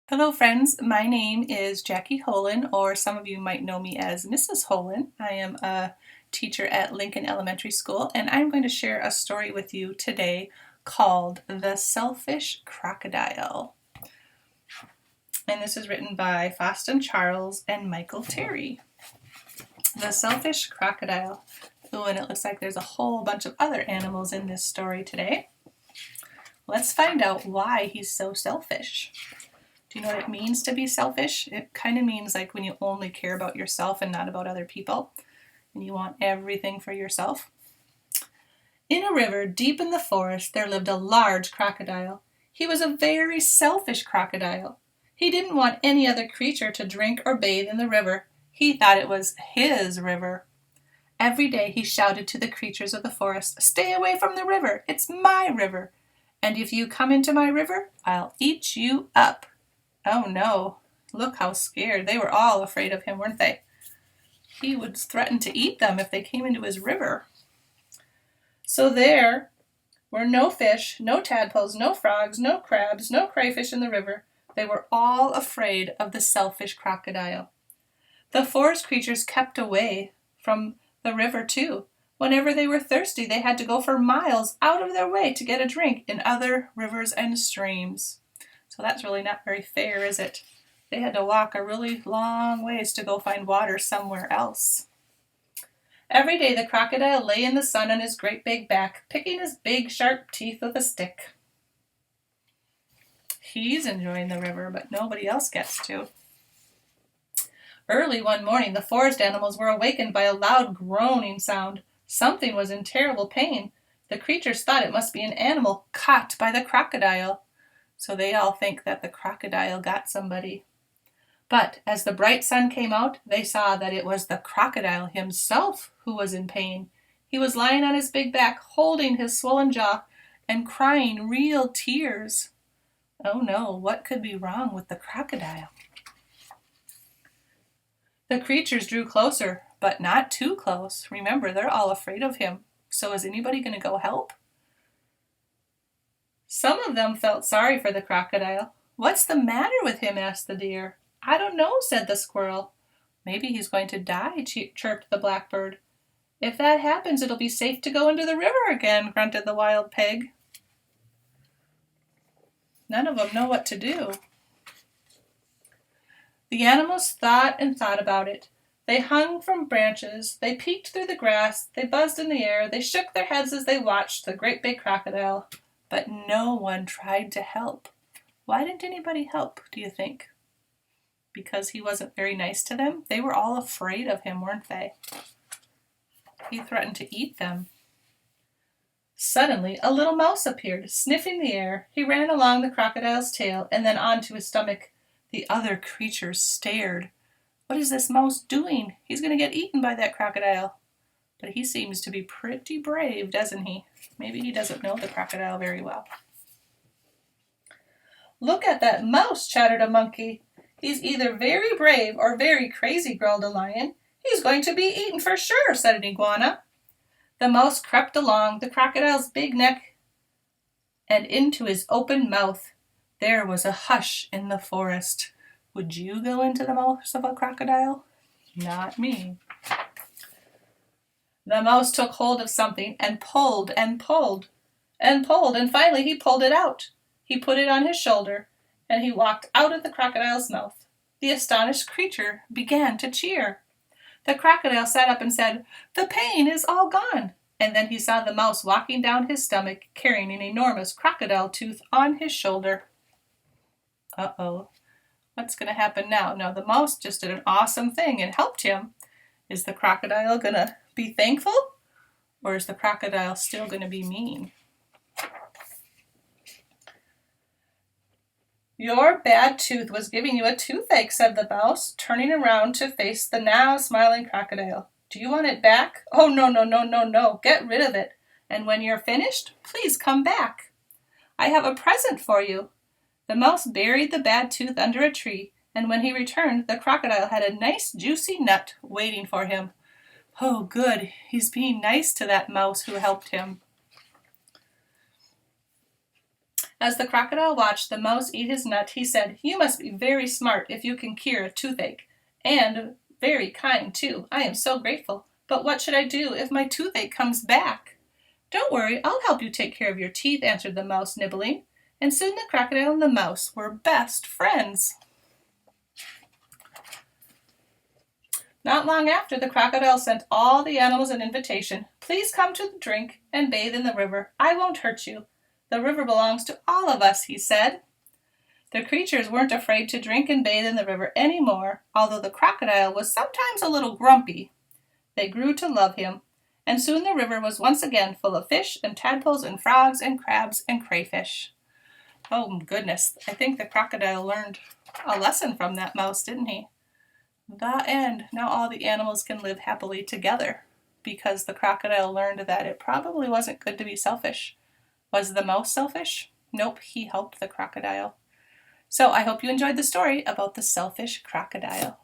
Hello friends, my name is Jackie Hohlen, or some of you might know me as Mrs. Hohlen. I am a teacher at Lincoln Elementary School, and I'm going to share a story with you today called The Selfish Crocodile. And this is written by Faustin Charles and Michael Terry. The Selfish Crocodile. Oh, and it looks like there's a whole bunch of other animals in this story today. Let's find out why he's so selfish. Do you know what it means to be selfish? It kind of means like when you only care about yourself and not about other people, and you want everything for yourself. In a river deep in the forest, there lived a large crocodile. He was a very selfish crocodile. He didn't want any other creature to drink or bathe in the river. He thought it was his river. Every day he shouted to the creatures of the forest, "Stay away from the river. It's my river. And if you come into my river, I'll eat you up." Oh no, look how scared. They were all afraid of him, weren't they? He would threaten to eat them if they came into his river. So there were no fish, no tadpoles, no frogs, no crabs, no crayfish in the river. They were all afraid of the selfish crocodile. The forest creatures kept away from the river too. Whenever they were thirsty, they had to go for miles out of their way to get a drink in other rivers and streams. So that's really not very fair, is it? They had to walk a really long ways to go find water somewhere else. Every day the crocodile lay in the sun on his great big back, picking his big sharp teeth with a stick. He's enjoying the river, but nobody else gets to. Early one morning, the forest animals were awakened by a loud groaning sound. Something was in terrible pain. The creatures thought it must be an animal caught by the crocodile. So they all think that the crocodile got somebody. But as the bright sun came out, they saw that it was the crocodile himself who was in pain. He was lying on his big back, holding his swollen jaw and crying real tears. Oh no, what could be wrong with the crocodile? The creatures drew closer, but not too close. Remember, they're all afraid of him. So is anybody going to go help? Some of them felt sorry for the crocodile. "What's the matter with him?" asked the deer. "I don't know," said the squirrel. "Maybe he's going to die," chirped the blackbird. "If that happens, it'll be safe to go into the river again," grunted the wild pig. None of them know what to do. The animals thought and thought about it. They hung from branches, they peeked through the grass, they buzzed in the air, they shook their heads as they watched the great big crocodile. But no one tried to help. Why didn't anybody help, do you think? Because he wasn't very nice to them? They were all afraid of him, weren't they? He threatened to eat them. Suddenly, a little mouse appeared, sniffing the air. He ran along the crocodile's tail and then onto his stomach. The other creatures stared. What is this mouse doing? He's going to get eaten by that crocodile. But he seems to be pretty brave, doesn't he? Maybe he doesn't know the crocodile very well. "Look at that mouse," chattered a monkey. "He's either very brave or very crazy," growled a lion. "He's going to be eaten for sure," said an iguana. The mouse crept along the crocodile's big neck and into his open mouth. There was a hush in the forest. Would you go into the mouth of a crocodile? Not me. The mouse took hold of something and pulled and pulled and pulled, and finally he pulled it out. He put it on his shoulder, and he walked out of the crocodile's mouth. The astonished creature began to cheer. The crocodile sat up and said, "The pain is all gone." And then he saw the mouse walking down his stomach, carrying an enormous crocodile tooth on his shoulder. Uh-oh, what's going to happen now? Now, the mouse just did an awesome thing and helped him. Is the crocodile going to be thankful? Or is the crocodile still going to be mean? "Your bad tooth was giving you a toothache," said the mouse, turning around to face the now smiling crocodile. "Do you want it back?" "Oh, no, no, no, no, no. Get rid of it. And when you're finished, please come back. I have a present for you." The mouse buried the bad tooth under a tree, and when he returned, the crocodile had a nice juicy nut waiting for him. Oh, good. He's being nice to that mouse who helped him. As the crocodile watched the mouse eat his nut, he said, "You must be very smart if you can cure a toothache. And very kind, too. I am so grateful. But what should I do if my toothache comes back?" "Don't worry, I'll help you take care of your teeth," answered the mouse, nibbling. And soon the crocodile and the mouse were best friends. Not long after, the crocodile sent all the animals an invitation. "Please come to the drink and bathe in the river. I won't hurt you. The river belongs to all of us," he said. The creatures weren't afraid to drink and bathe in the river any more, although the crocodile was sometimes a little grumpy. They grew to love him, and soon the river was once again full of fish and tadpoles and frogs and crabs and crayfish. Oh goodness, I think the crocodile learned a lesson from that mouse, didn't he? The end. Now all the animals can live happily together because the crocodile learned that it probably wasn't good to be selfish. Was the mouse selfish? Nope, he helped the crocodile. So I hope you enjoyed the story about the selfish crocodile.